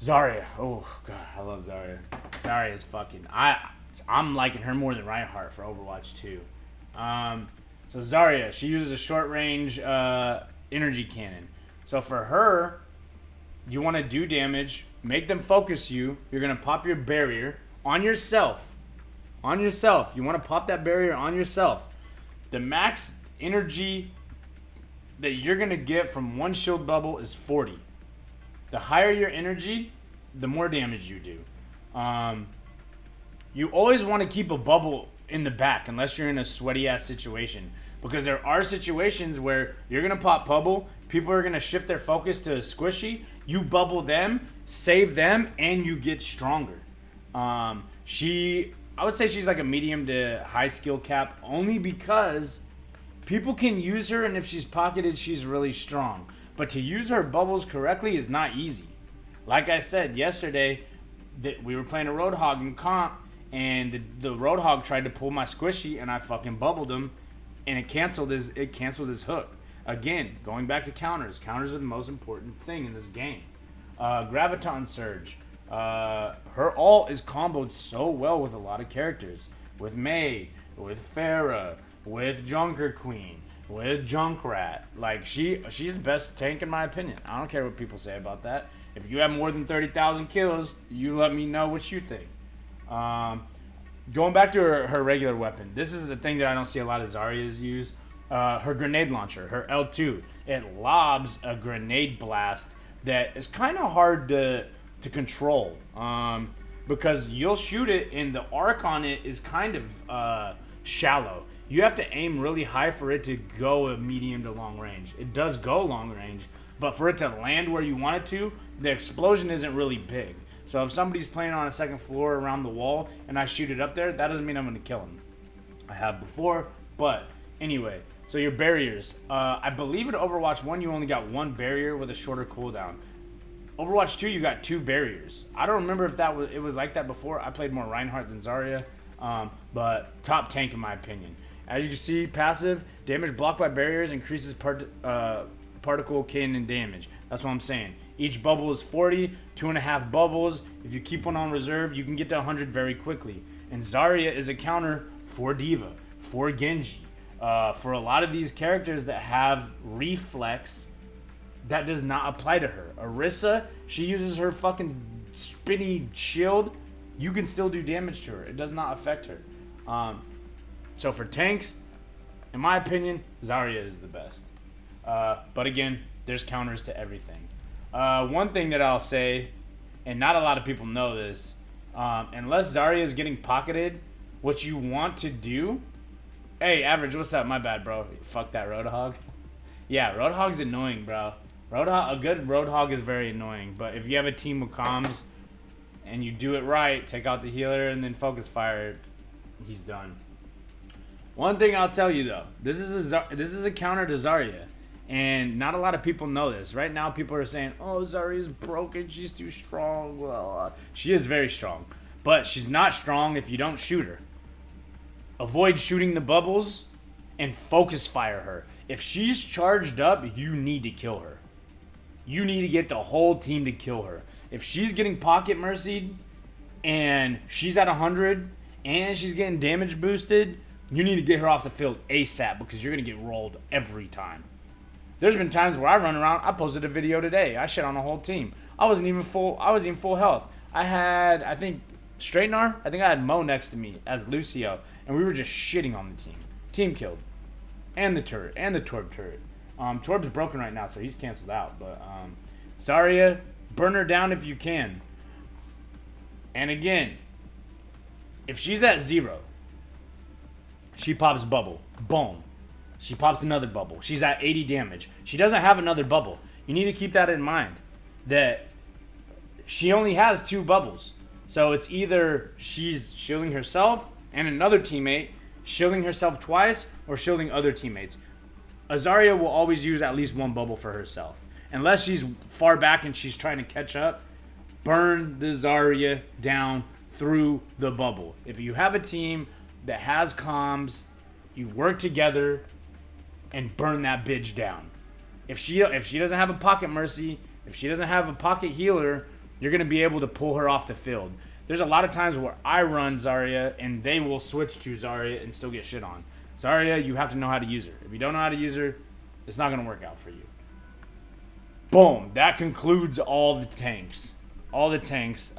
Zarya. Oh god, I love Zarya. Zarya is fucking. I'm liking her more than Reinhardt for Overwatch 2. So Zarya, she uses a short range energy cannon. So for her, you want to do damage, make them focus you. You're gonna pop your barrier on yourself. On yourself. You want to pop that barrier on yourself. The max energy that you're gonna get from one shield bubble is 40. The higher your energy, the more damage you do. You always want to keep a bubble in the back unless you're in a sweaty ass situation, because there are situations where you're gonna pop bubble, people are gonna shift their focus to squishy, you bubble them, save them, and you get stronger. I would say she's like a medium to high skill cap, only because people can use her, and if she's pocketed, she's really strong. But to use her bubbles correctly is not easy. Like I said yesterday, that we were playing a Roadhog in comp, and the Roadhog tried to pull my squishy, and I fucking bubbled him, and it canceled his hook. Again, going back to counters. Counters are the most important thing in this game. Graviton Surge. Her ult is comboed so well with a lot of characters. With Mei, with Pharah, with Junker Queen, with Junkrat. Like, she's the best tank in my opinion. I don't care what people say about that. If you have more than 30,000 kills, you let me know what you think. Going back to her regular weapon, this is a thing that I don't see a lot of Zarya's use. Her grenade launcher, her L2, it lobs a grenade blast that is kind of hard to control, because you'll shoot it and the arc on it is kind of shallow. You have to aim really high for it to go a medium to long range. It does go long range, but for it to land where you want it to, the explosion isn't really big. So if somebody's playing on a second floor around the wall and I shoot it up there, that doesn't mean I'm going to kill him. I have before, but anyway. So your barriers. I believe in Overwatch 1 you only got one barrier with a shorter cooldown. Overwatch 2 you got two barriers. I don't remember if it was like that before. I played more Reinhardt than Zarya, but top tank in my opinion. As you can see, passive damage blocked by barriers increases particle cannon damage. That's what I'm saying. Each bubble is 40, 2.5 bubbles. If you keep one on reserve, you can get to 100 very quickly. And Zarya is a counter for Diva, for Genji, for a lot of these characters that have reflex. That does not apply to her. Orisa, she uses her fucking spinny shield. You can still do damage to her. It does not affect her. So for tanks, in my opinion, Zarya is the best. But again, there's counters to everything. One thing that I'll say, and not a lot of people know this, unless Zarya is getting pocketed, what you want to do... Hey, Average, what's up? My bad, bro. Fuck that Roadhog. Yeah, Roadhog's annoying, bro. A good Roadhog is very annoying, but if you have a team with comms and you do it right, take out the healer and then focus fire, he's done. One thing I'll tell you though, this is a counter to Zarya, and not a lot of people know this. Right now, people are saying, "Oh, Zarya's broken. She's too strong." Well, she is very strong, but she's not strong if you don't shoot her. Avoid shooting the bubbles and focus fire her. If she's charged up, you need to kill her. You need to get the whole team to kill her. If she's getting pocket mercied and she's at 100 and she's getting damage boosted, you need to get her off the field ASAP, because you're going to get rolled every time. There's been times where I run around. I posted a video today. I shit on a whole team. I wasn't even full health. I had, I think, Straightener. I think I had Mo next to me as Lucio, and we were just shitting on the team. Team killed. And the turret. And the Torb turret. Torb's broken right now, so he's canceled out. But Zarya, burn her down if you can. And again, if she's at 0, she pops bubble. Boom. She pops another bubble. She's at 80 damage. She doesn't have another bubble. You need to keep that in mind. That she only has 2 bubbles. So it's either she's shielding herself and another teammate, shielding herself twice, or shielding other teammates. Zarya will always use at least 1 bubble for herself. Unless she's far back and she's trying to catch up, burn the Zarya down through the bubble. If you have a team that has comms, you work together and burn that bitch down. If she doesn't have a pocket mercy, if she doesn't have a pocket healer, you're going to be able to pull her off the field. There's a lot of times where I run Zarya and they will switch to Zarya and still get shit on. Zarya, you have to know how to use her. If you don't know how to use her, it's not going to work out for you. Boom. That concludes all the tanks. All the tanks.